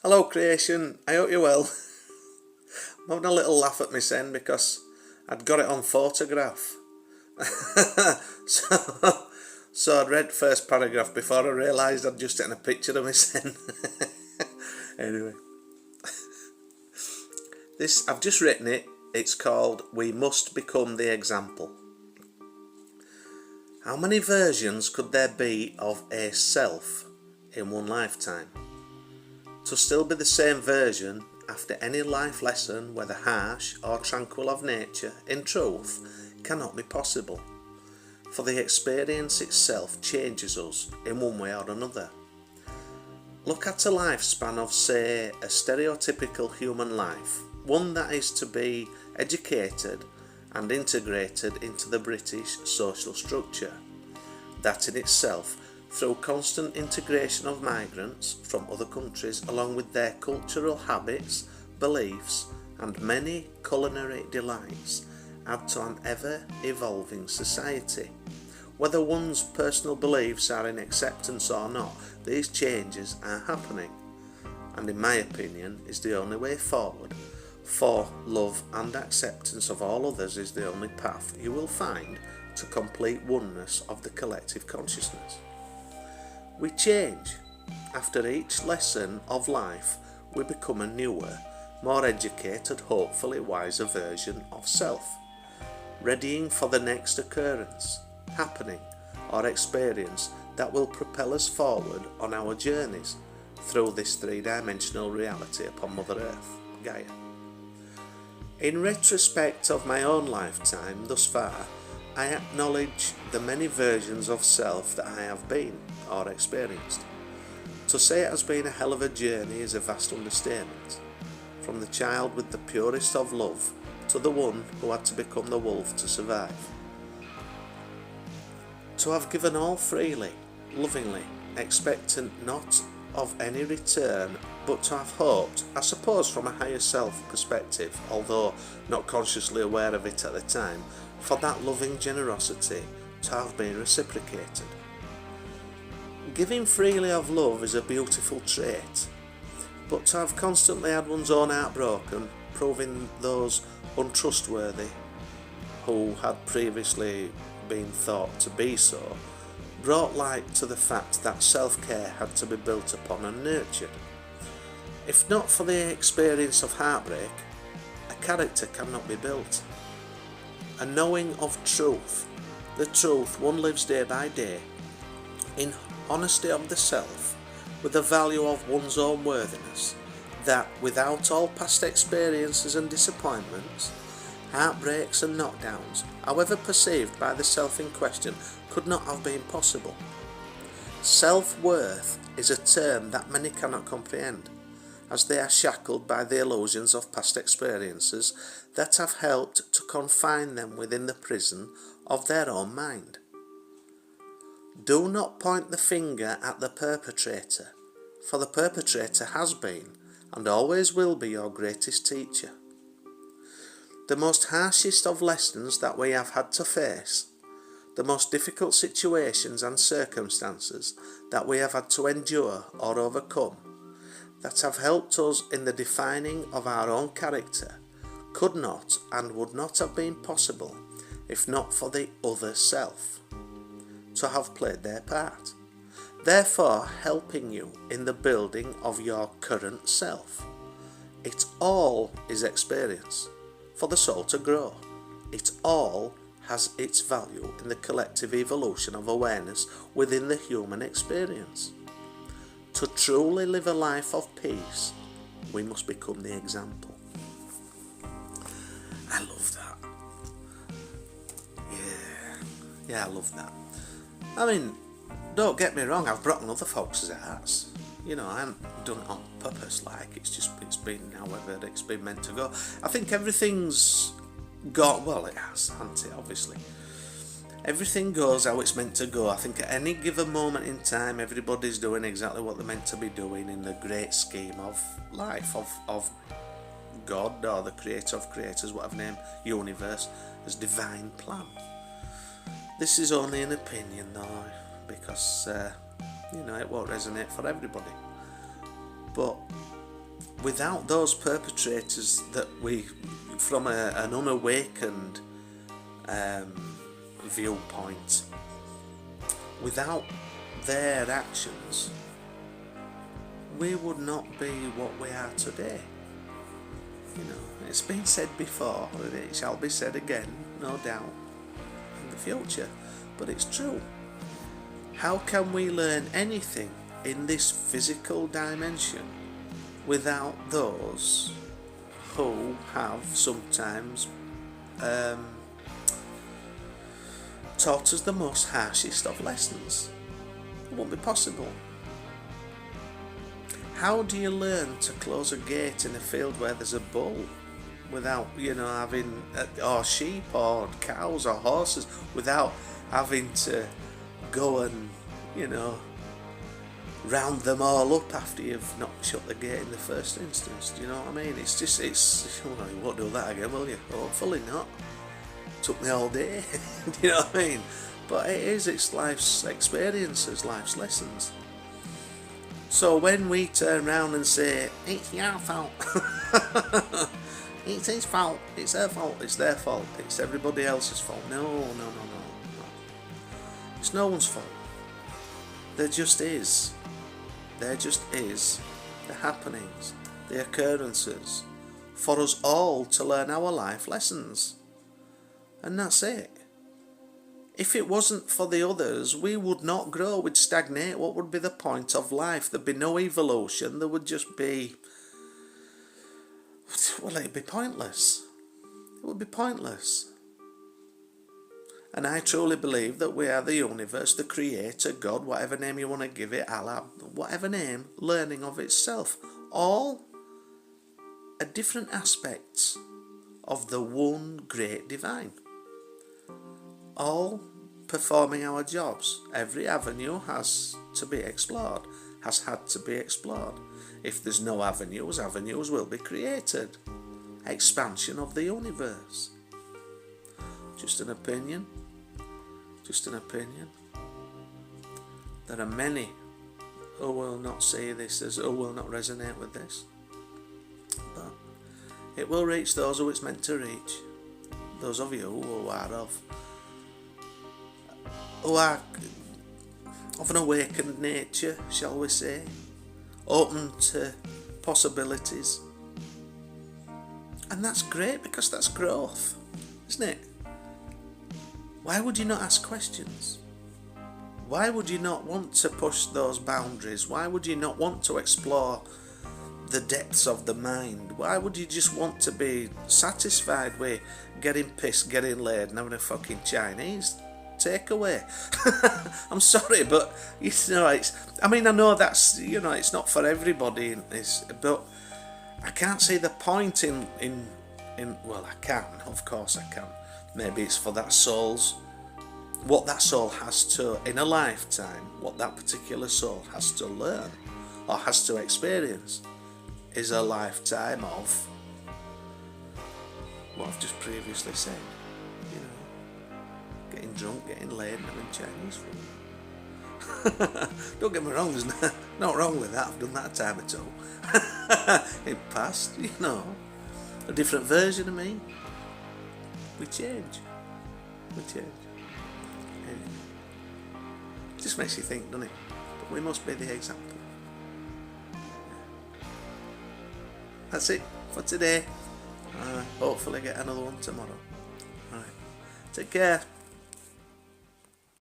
Hello creation, I hope you're well. I'm having a little laugh at myself because I'd got it on photograph. so, so I'd read first paragraph before I realised I'd just taken a picture of myself. Anyway, I've just written it. It's called We Must Become the Example. How many versions could there be of a self in one lifetime? To still be the same version after any life lesson, whether harsh or tranquil of nature, in truth, cannot be possible, for the experience itself changes us in one way or another. Look at a lifespan of, say, a stereotypical human life, one that is to be educated and integrated into the British social structure. That in itself, through constant integration of migrants from other countries along with their cultural habits, beliefs and many culinary delights, add to an ever-evolving society. Whether one's personal beliefs are in acceptance or not, these changes are happening, and in my opinion is the only way forward, for love and acceptance of all others is the only path you will find to complete oneness of the collective consciousness. We change. After each lesson of life, we become a newer, more educated, hopefully wiser version of self, readying for the next occurrence, happening, or experience that will propel us forward on our journeys through this three-dimensional reality upon Mother Earth, Gaia. In retrospect of my own lifetime thus far, I acknowledge the many versions of self that I have been or experienced. To say it has been a hell of a journey is a vast understatement. From the child with the purest of love to the one who had to become the wolf to survive. To have given all freely, lovingly, expectant not of any return, but to have hoped, I suppose from a higher self perspective, although not consciously aware of it at the time, for that loving generosity to have been reciprocated. Giving freely of love is a beautiful trait, but to have constantly had one's own heart broken, proving those untrustworthy who had previously been thought to be so, brought light to the fact that self-care had to be built upon and nurtured. If not for the experience of heartbreak, a character cannot be built. A knowing of truth, the truth one lives day by day, in honesty of the self, with the value of one's own worthiness, that without all past experiences and disappointments, heartbreaks and knockdowns, however perceived by the self in question, could not have been possible. Self-worth is a term that many cannot comprehend, as they are shackled by the illusions of past experiences that have helped to confine them within the prison of their own mind. Do not point the finger at the perpetrator, for the perpetrator has been and always will be your greatest teacher. The most harshest of lessons that we have had to face, the most difficult situations and circumstances that we have had to endure or overcome, that have helped us in the defining of our own character, could not and would not have been possible if not for the other self to have played their part, therefore helping you in the building of your current self. It all is experience for the soul to grow. It all has its value in the collective evolution of awareness within the human experience. To truly live a life of peace, we must become the example. I love that. Yeah, I love that. I mean, don't get me wrong, I've broken other folks' hearts. You know, I haven't done it on purpose, like, it's been however it's been meant to go. I think everything's got, well, it has, hasn't it, obviously. Everything goes how it's meant to go. I think at any given moment in time, everybody's doing exactly what they're meant to be doing in the great scheme of life, of God, or the creator of creators, whatever name, universe, as divine plan. This is only an opinion though, because, it won't resonate for everybody. But without those perpetrators that we, from an unawakened viewpoint, without their actions, we would not be what we are today. You know, it's been said before, and it shall be said again, no doubt, in the future, but it's true. How can we learn anything in this physical dimension without those who have sometimes taught us the most harshest of lessons? It won't be possible. How do you learn to close a gate in a field where there's a bull without, having, or sheep or cows or horses, without having to go and, round them all up after you've not shut the gate in the first instance? Do you know what I mean? You won't do that again, will you? Hopefully not. Took me all day. Do you know what I mean? But it's life's experiences, life's lessons. So when we turn around and say, it's your fault, it's his fault, it's her fault, it's their fault, it's everybody else's fault. No. It's no one's fault. There just is. There just is the happenings, the occurrences, for us all to learn our life lessons. And that's it. If it wasn't for the others, we would not grow, we'd stagnate. What would be the point of life? There'd be no evolution, there would just be... Well, it'd be pointless. It would be pointless. And I truly believe that we are the universe, the creator, God, whatever name you want to give it, Allah, whatever name, learning of itself. All are different aspects of the one great divine. All performing our jobs. Every avenue has to be explored, has had to be explored. If there's no avenues, avenues will be created. Expansion of the universe. Just an opinion. Just an opinion. There are many who will not see this, who will not resonate with this. But it will reach those who it's meant to reach. Those of you who are of an awakened nature, shall we say, open to possibilities. And that's great, because that's growth, isn't it? Why would you not ask questions? Why would you not want to push those boundaries? Why would you not want to explore the depths of the mind? Why would you just want to be satisfied with getting pissed, getting laid, and having a fucking Chinese takeaway? I'm sorry, but I know that's, it's not for everybody, but I can't see the point in well, I can, of course I can. Maybe it's for that soul's, what that soul has to, in a lifetime, what that particular soul has to learn or has to experience is a lifetime of what I've just previously said. Getting drunk, getting laid, and having Chinese food. Don't get me wrong, there's not wrong with that. I've done that a time or two. In past, a different version of me. We change. Anyway, it just makes you think, doesn't it? But we must be the example. That's it for today. Hopefully get another one tomorrow. Alright. Take care.